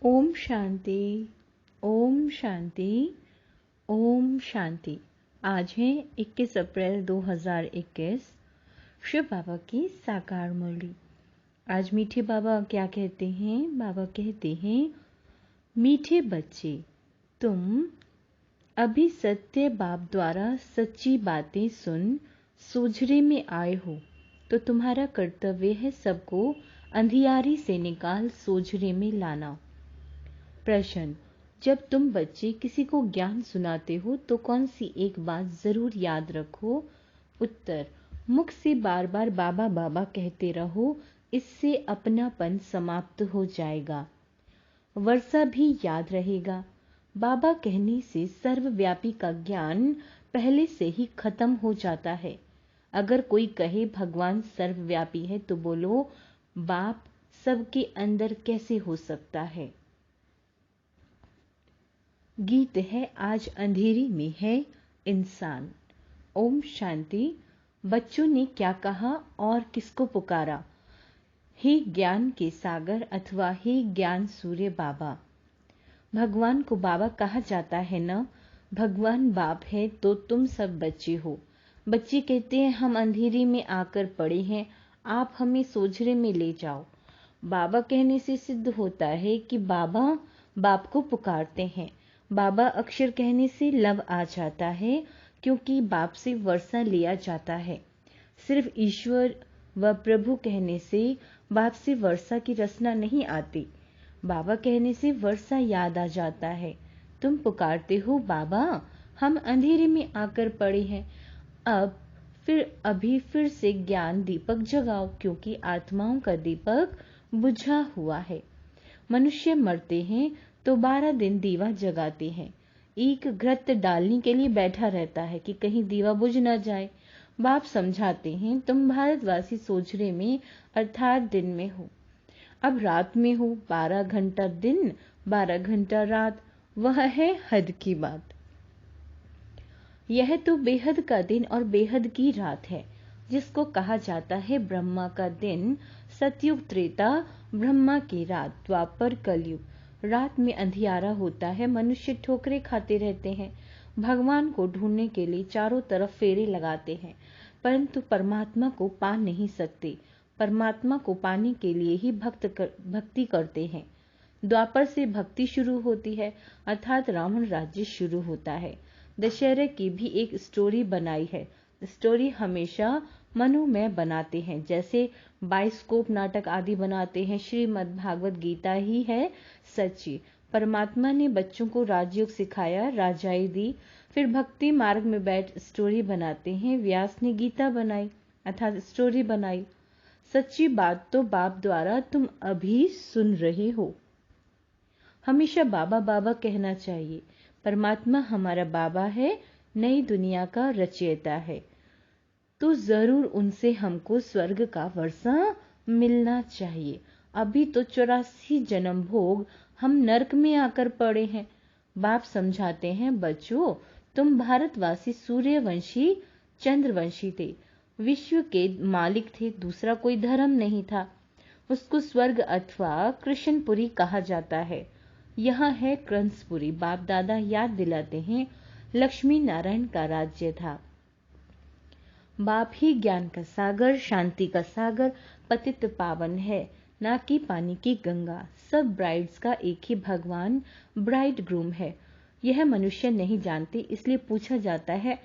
ओम शांति, ओम शांति, ओम शांति। आज है 21 अप्रैल 2021। शिव बाबा की साकार मुरली। आज मीठे बाबा क्या कहते हैं? बाबा कहते हैं, मीठे बच्चे, तुम अभी सत्य बाप द्वारा सच्ची बातें सुन सोझरे में आए हो, तो तुम्हारा कर्तव्य है सबको अंधियारी से निकाल सोझरे में लाना। प्रश्न, जब तुम बच्चे किसी को ज्ञान सुनाते हो तो कौन सी एक बात जरूर याद रखो? उत्तर, मुख से बार बार बाबा बाबा कहते रहो, इससे अपनापन समाप्त हो जाएगा। वर्षा भी याद रहेगा। बाबा कहने से सर्वव्यापी का ज्ञान पहले से ही खत्म हो जाता है। अगर कोई कहे भगवान सर्वव्यापी है तो बोलो, बाप सबके अंदर कैसे हो सकता है? गीत है, आज अंधेरी में है इंसान। ओम शांति। बच्चों ने क्या कहा और किसको पुकारा? हे ज्ञान के सागर अथवा हे ज्ञान सूर्य बाबा। भगवान को बाबा कहा जाता है ना। भगवान बाप है तो तुम सब बच्चे हो। बच्चे कहते हैं हम अंधेरी में आकर पड़े हैं, आप हमें सोझरे में ले जाओ। बाबा कहने से सिद्ध होता है कि बाबा बाप को पुकारते हैं। बाबा अक्षर कहने से लव आ जाता है, क्योंकि बाप से वर्षा लिया जाता है। सिर्फ ईश्वर व प्रभु कहने से बाप से वर्षा की रचना नहीं आती। बाबा कहने से वर्षा याद आ जाता है। तुम पुकारते हो, बाबा हम अंधेरे में आकर पड़े हैं, अभी फिर से ज्ञान दीपक जगाओ, क्योंकि आत्माओं का दीपक बुझा हुआ है। मनुष्य मरते हैं तो 12 दिन दीवा जगाते हैं। एक घृत डालने के लिए बैठा रहता है कि कहीं दीवा बुझ न जाए। बाप समझाते हैं, तुम भारतवासी सोझरे में अर्थात दिन में हो, अब रात में हो। 12 घंटा दिन 12 घंटा रात, वह है हद की बात। यह तो बेहद का दिन और बेहद की रात है, जिसको कहा जाता है ब्रह्मा का दिन, सतयुग त्रेता, ब्रह्मा की रात, द्वापर कलयुग। रात में अंधियारा होता है, मनुष्य ठोकरे खाते रहते हैं, भगवान को ढूंढने के लिए चारों तरफ फेरे लगाते हैं, परंतु परमात्मा को पा नहीं सकते। परमात्मा को पाने के लिए ही भक्ति करते हैं। द्वापर से भक्ति शुरू होती है, अर्थात रावण राज्य शुरू होता है। दशहरे की भी एक स्टोरी बनाई है। स्टोरी हमेशा मनोमय बनाते हैं, जैसे बाइस्कोप नाटक आदि बनाते हैं। श्रीमद् भागवत गीता ही है सच्ची। परमात्मा ने बच्चों को राजयोग सिखाया, राजाई दी, फिर भक्ति मार्ग में बैठ स्टोरी बनाते हैं। व्यास ने गीता बनाई अर्थात स्टोरी बनाई। सच्ची बात तो बाप द्वारा तुम अभी सुन रहे हो। हमेशा बाबा बाबा कहना चाहिए। परमात्मा हमारा बाबा है, नई दुनिया का रचयिता है, तो जरूर उनसे हमको स्वर्ग का वर्षा मिलना चाहिए। अभी तो 84 जन्म भोग हम नरक में आकर पड़े हैं। बाप समझाते हैं, बच्चों तुम भारतवासी सूर्यवंशी चंद्रवंशी थे, विश्व के मालिक थे, दूसरा कोई धर्म नहीं था। उसको स्वर्ग अथवा कृष्णपुरी कहा जाता है। यह है कंसपुरी। बाप दादा याद दिलाते हैं, लक्ष्मी नारायण का राज्य था। बाप ही ज्ञान का सागर, शांति का सागर, पतित पावन है, ना कि पानी की गंगा। सब ब्राइड्स का एक ही भगवान ब्राइड ग्रूम है। यह मनुष्य नहीं जानते, इसलिए पूछा जाता है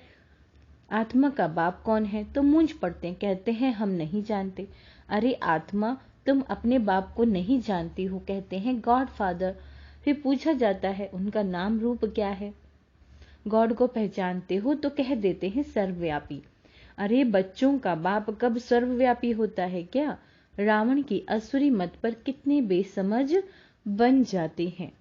आत्मा का बाप कौन है, तो मूंझ पड़ते हैं, कहते हैं हम नहीं जानते। अरे आत्मा, तुम अपने बाप को नहीं जानती हो, कहते हैं गॉड फादर। फिर पूछा जाता है उनका नाम रूप क्या है। गॉड को पहचानते हो तो कह देते हैं सर्वव्यापी। अरे बच्चों का बाप कब सर्वव्यापी होता है क्या? रावण की असुरी मत पर कितने बेसमझ बन जाते हैं।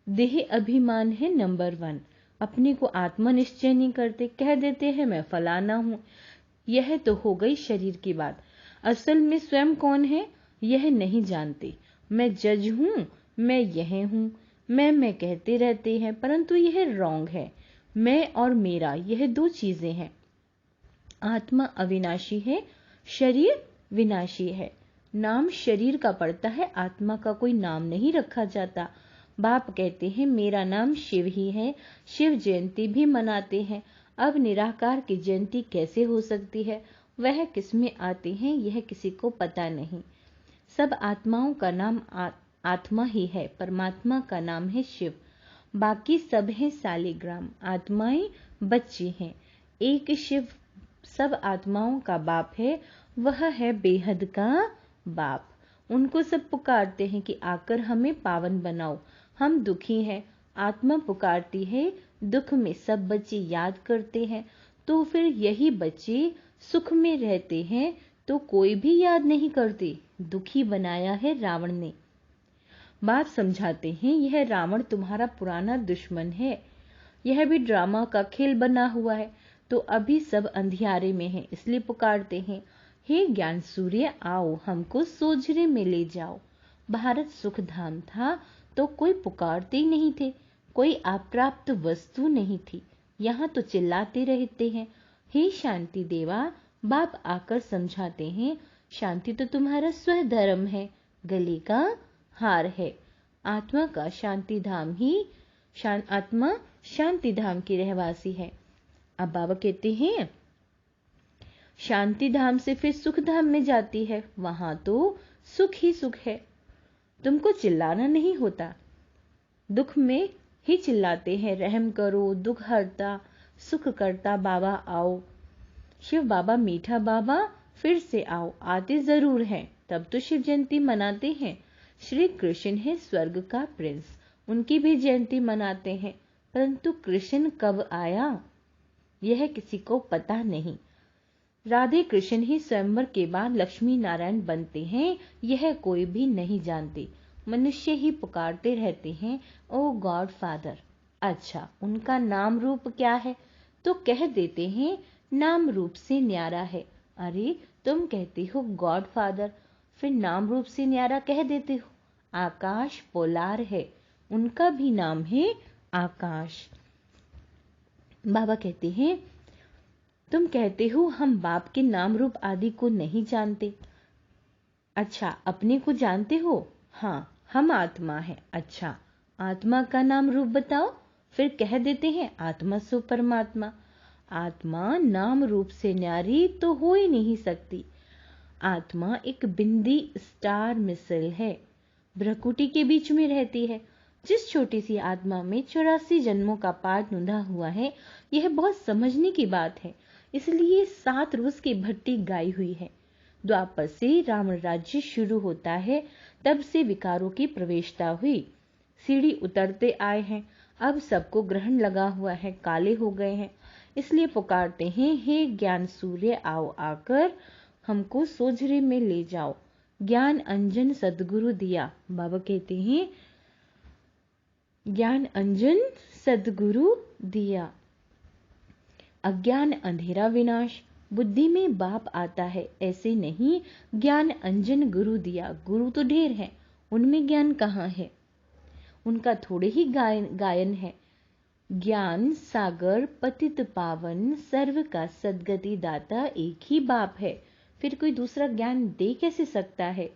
देह अभिमान है नंबर 1। अपने को आत्मा निश्चय नहीं करते, कह देते हैं मैं फलाना हूं। यह तो हो गई शरीर की बात। असल में स्वयं कौन है यह नहीं जानते। मैं जज हूं, मैं यह हूं, मैं कहते रहते हैं, परंतु यह रॉन्ग है। मैं और मेरा यह दो चीजें हैं। आत्मा अविनाशी है, शरीर विनाशी है। नाम शरीर का पड़ता है, आत्मा का कोई नाम नहीं रखा जाता। बाप कहते हैं मेरा नाम शिव ही है, शिव जयंती भी मनाते हैं। अब निराकार की जयंती कैसे हो सकती है, वह किसमें आते हैं यह किसी को पता नहीं। सब आत्माओं का नाम आत्मा ही है, परमात्मा का नाम है शिव, बाकी सब हैं सालिग्राम, आत्माएं बच्चे हैं। एक शिव सब आत्माओं का बाप है, वह है बेहद का बाप। उनको सब पुकारते हैं कि आकर हमें पावन बनाओ, हम दुखी हैं। आत्मा पुकारती है, दुख में सब बच्चे याद करते हैं, तो फिर यही बच्चे सुख में रहते हैं तो कोई भी याद नहीं करते। दुखी बनाया है रावण ने। बाप समझाते हैं यह रावण तुम्हारा पुराना दुश्मन है, यह भी ड्रामा का खेल बना हुआ है, तो अभी सब अंधियारे में है इसलिए पुकारते हैं, हे ज्ञान सूर्य आओ हमको सोझरे में ले जाओ। भारत सुख धाम था तो कोई पुकारते ही नहीं थे, कोई अप्राप्त वस्तु नहीं थी, यहाँ तो चिल्लाते रहते हैं, हे शांति देवा। बाप आकर समझाते हैं, शांति तो तुम्हारा स्वधर्म है, गले का हार है। आत्मा का शांति धाम ही आत्मा शांति धाम की रहवासी है। अब बाबा कहते हैं शांति धाम से फिर सुख धाम में जाती है, वहां तो सुख ही सुख है, तुमको चिल्लाना नहीं होता। दुख में ही चिल्लाते हैं, रहम करो दुख हरता सुख करता बाबा आओ। शिव बाबा मीठा बाबा फिर से आओ, आते जरूर हैं, तब तो शिव जयंती मनाते हैं। श्री कृष्ण है स्वर्ग का प्रिंस, उनकी भी जयंती मनाते हैं, परंतु कृष्ण कब आया यह किसी को पता नहीं। राधे कृष्ण ही स्वयंवर के बाद लक्ष्मी नारायण बनते हैं, यह कोई भी नहीं जानते। मनुष्य ही पुकारते रहते हैं, ओ गॉड फादर। अच्छा, उनका नाम रूप क्या है, तो कह देते हैं नाम रूप से न्यारा है। अरे तुम कहते हो गॉड फादर, फिर नाम रूप से न्यारा कह देते हो। आकाश पोलार है, उनका भी नाम है आकाश। बाबा कहते हैं तुम कहते हो हम बाप के नाम रूप आदि को नहीं जानते। अच्छा, अपने को जानते हो? हाँ, हम आत्मा है। अच्छा, आत्मा का नाम रूप बताओ। फिर कह देते हैं आत्मा सो परमात्मा। आत्मा नाम रूप से न्यारी तो हो ही नहीं सकती। आत्मा एक बिंदी स्टार मिसल है, भ्रकुटी के बीच में रहती है। जिस छोटी सी आत्मा में 84 जन्मों का पाठ नुंधा हुआ है, यह बहुत समझने की बात है, इसलिए 7 रोज की भट्टी गाई हुई है। द्वापर से रावण राज्य शुरू होता है, तब से विकारों की प्रवेशता हुई, सीढ़ी उतरते आए हैं, अब सबको ग्रहण लगा हुआ है, काले हो गए हैं, इसलिए पुकारते हैं हे ज्ञान सूर्य आओ, आकर हमको सोझरे में ले जाओ। ज्ञान अंजन सदगुरु दिया। बाबा कहते हैं ज्ञान अंजन सदगुरु दिया। अज्ञान अंधेरा विनाश, बुद्धि में बाप आता है, ऐसे नहीं ज्ञान अंजन गुरु दिया। गुरु तो ढेर है, उनमें ज्ञान कहाँ है, उनका थोड़े ही गायन है। ज्ञान सागर पतित पावन, सर्व का सदगति दाता एक ही बाप है, फिर कोई दूसरा ज्ञान दे कैसे सकता है।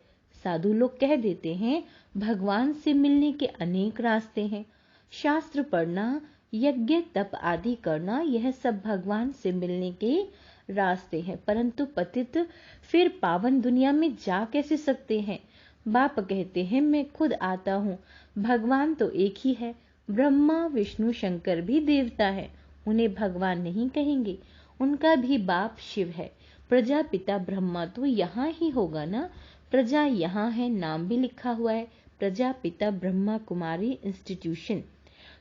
साधु लोग कह देते हैं भगवान से मिलने के अनेक रास्ते हैं, शास्त्र पढ़ना, यज्ञ तप आदि करना, यह सब भगवान से मिलने के रास्ते हैं, परंतु पतित फिर पावन दुनिया में जा कैसे सकते हैं। बाप कहते हैं मैं खुद आता हूँ, भगवान तो एक ही है, ब्रह्मा विष्णु शंकर भी देवता है, उन्हें भगवान नहीं कहेंगे, उनका भी बाप शिव है। प्रजापिता ब्रह्मा तो यहाँ ही होगा ना, प्रजा यहाँ है, नाम भी लिखा हुआ है, प्रजापिता ब्रह्मा कुमारी इंस्टीट्यूशन,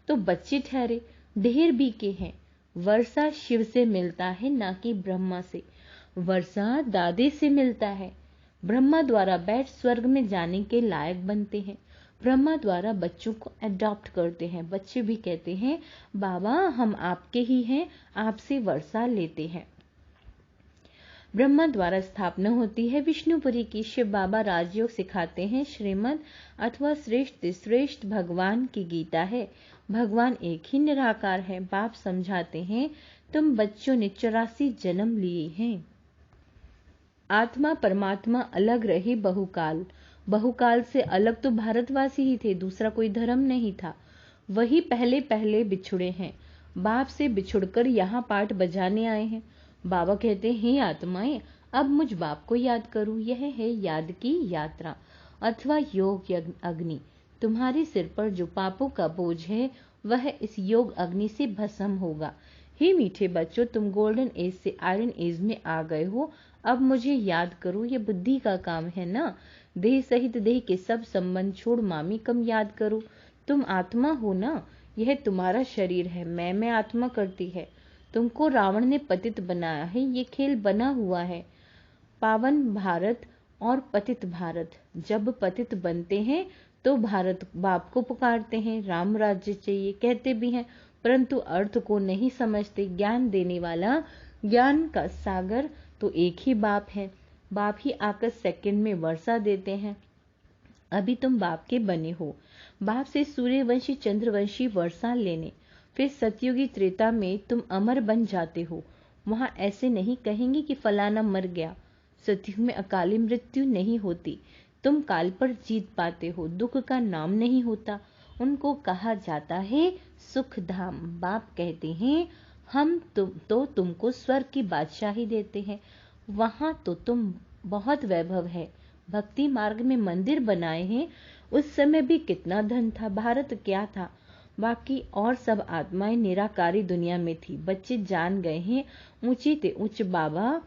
तो बच्चे ठहरे ढेर भी के हैं। वर्षा शिव से मिलता है, ना कि ब्रह्मा से। वर्षा दादे से मिलता है, ब्रह्मा द्वारा बैठ स्वर्ग में जाने के लायक बनते हैं, ब्रह्मा द्वारा बच्चों को अडॉप्ट करते हैं। बच्चे भी कहते हैं बाबा हम आपके ही हैं, आपसे वर्षा लेते हैं। ब्रह्मा द्वारा स्थापना होती है विष्णुपुरी की। शिव बाबा राजयोग सिखाते हैं, श्रीमद अथवा श्रेष्ठ श्रेष्ठ भगवान की गीता है, भगवान एक ही निराकार है। बाप समझाते हैं तुम बच्चों ने 84 जन्म लिए हैं, आत्मा परमात्मा अलग रहे बहुकाल, बहुकाल से अलग तो भारतवासी ही थे, दूसरा कोई धर्म नहीं था। वही पहले पहले बिछुड़े हैं, बाप से बिछुड़कर यहाँ पाठ बजाने आए हैं। बाबा कहते हैं, आत्माएं अब मुझ बाप को याद करो। यह है याद की यात्रा अथवा योग अग्नि। तुम्हारे सिर पर जो पापों का बोझ है वह इस योग अग्नि से भस्म होगा। हे मीठे बच्चों, तुम गोल्डन एज से आयरन एज में आ गए हो। अब मुझे याद करो, ये बुद्धि का काम है ना। देह सहित देह के सब संबंध छोड़ मामी कम याद करो। तुम आत्मा हो ना, यह तुम्हारा शरीर है। मैं आत्मा करती है। तुमको रावण ने पतित बनाया है, ये खेल बना हुआ है। पावन भारत और पतित भारत। जब पतित बनते हैं तो भारत बाप को पुकारते हैं, राम राज्य चाहिए कहते भी हैं, परंतु अर्थ को नहीं समझते। ज्ञान देने वाला, ज्ञान का सागर तो एक ही बाप है। बाप ही आकर सेकंड में वर्षा देते हैं। अभी तुम बाप के बने हो, बाप से सूर्यवंशी चंद्रवंशी वर्षा लेने। फिर सतयुगी त्रेता में तुम अमर बन जाते हो। वहां ऐसे नहीं कहेंगे कि फलाना मर गया। सतयुग में अकाली मृत्यु नहीं होती। तुम काल पर जीत पाते हो, दुख का नाम नहीं होता। उनको कहा जाता है सुख धाम। बाप कहते हैं, हम तुमको स्वर्ग की बादशाही देते हैं। वहां तो तुम बहुत वैभव है। भक्ति मार्ग में मंदिर बनाए हैं। उस समय भी कितना धन था, भारत क्या था। बाकी और सब आत्माएं निराकारी दुनिया में थी। बच्चे जान गए हैं, ऊंचे ते ऊंच बाबा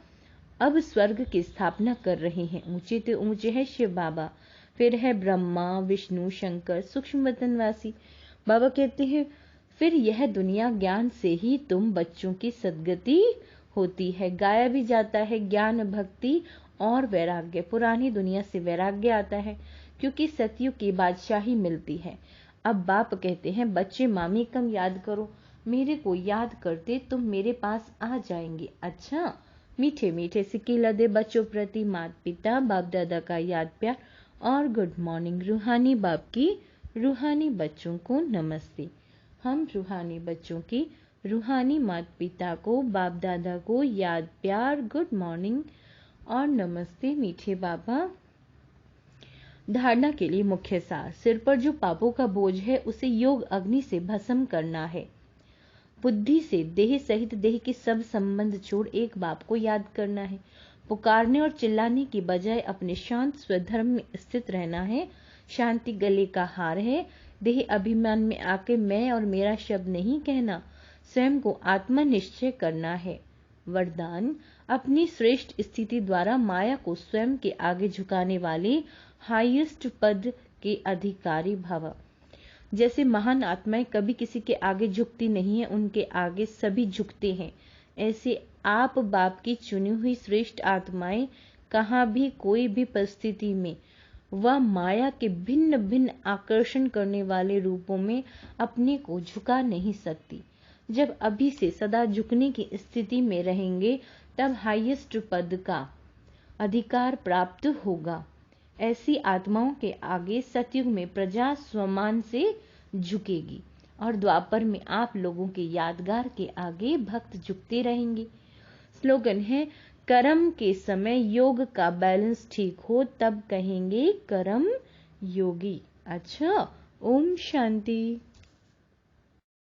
अब स्वर्ग की स्थापना कर रहे हैं। ऊंचे ते ऊंचे है शिव बाबा, फिर है ब्रह्मा विष्णु शंकर सूक्ष्म वतनवासी। बाबा कहते हैं, फिर यह दुनिया ज्ञान से ही तुम बच्चों की सदगति होती है। गाया भी जाता है ज्ञान भक्ति और वैराग्य। पुरानी दुनिया से वैराग्य आता है क्योंकि सतयुग की बादशाही मिलती है। अब बाप कहते हैं, बच्चे मामी कम याद करो। मेरे को याद करते तुम मेरे पास आ जाएंगे। अच्छा, मीठे मीठे सिक्के लदे बच्चों प्रति माता पिता बाप दादा का याद प्यार और गुड मॉर्निंग। रूहानी बाप की रूहानी बच्चों को नमस्ते। हम रूहानी बच्चों की रूहानी माता पिता को बाप दादा को याद प्यार गुड मॉर्निंग और नमस्ते मीठे बाबा। धारणा के लिए मुख्य सार। सिर पर जो पापों का बोझ है उसे योग अग्नि से भस्म करना है। बुद्धि से देह सहित देह के सब संबंध छोड़ एक बाप को याद करना है। पुकारने और चिल्लाने की बजाय अपने शांत स्वधर्म में स्थित रहना है। शांति गले का हार है। देह अभिमान में आके मैं और मेरा शब्द नहीं कहना। स्वयं को आत्मा निश्चय करना है। वरदान, अपनी श्रेष्ठ स्थिति द्वारा माया को स्वयं के आगे झुकाने वाले हाईएस्ट पद के अधिकारी भव। जैसे महान आत्माएं कभी किसी के आगे झुकती नहीं है, उनके आगे सभी झुकते हैं, ऐसे आप बाप की चुनी हुई श्रेष्ठ आत्माएं कहाँ भी कोई भी परिस्थिति में वह माया के भिन्न भिन्न आकर्षण करने वाले रूपों में अपने को झुका नहीं सकती। जब अभी से सदा झुकने की स्थिति में रहेंगे तब हाईएस्ट पद का अधिकार प्राप्त होगा। ऐसी आत्माओं के आगे सतयुग में प्रजा स्वमान से झुकेगी और द्वापर में आप लोगों के यादगार के आगे भक्त झुकते रहेंगे। स्लोगन है, कर्म के समय योग का बैलेंस ठीक हो तब कहेंगे कर्म योगी। अच्छा, ओम शांति।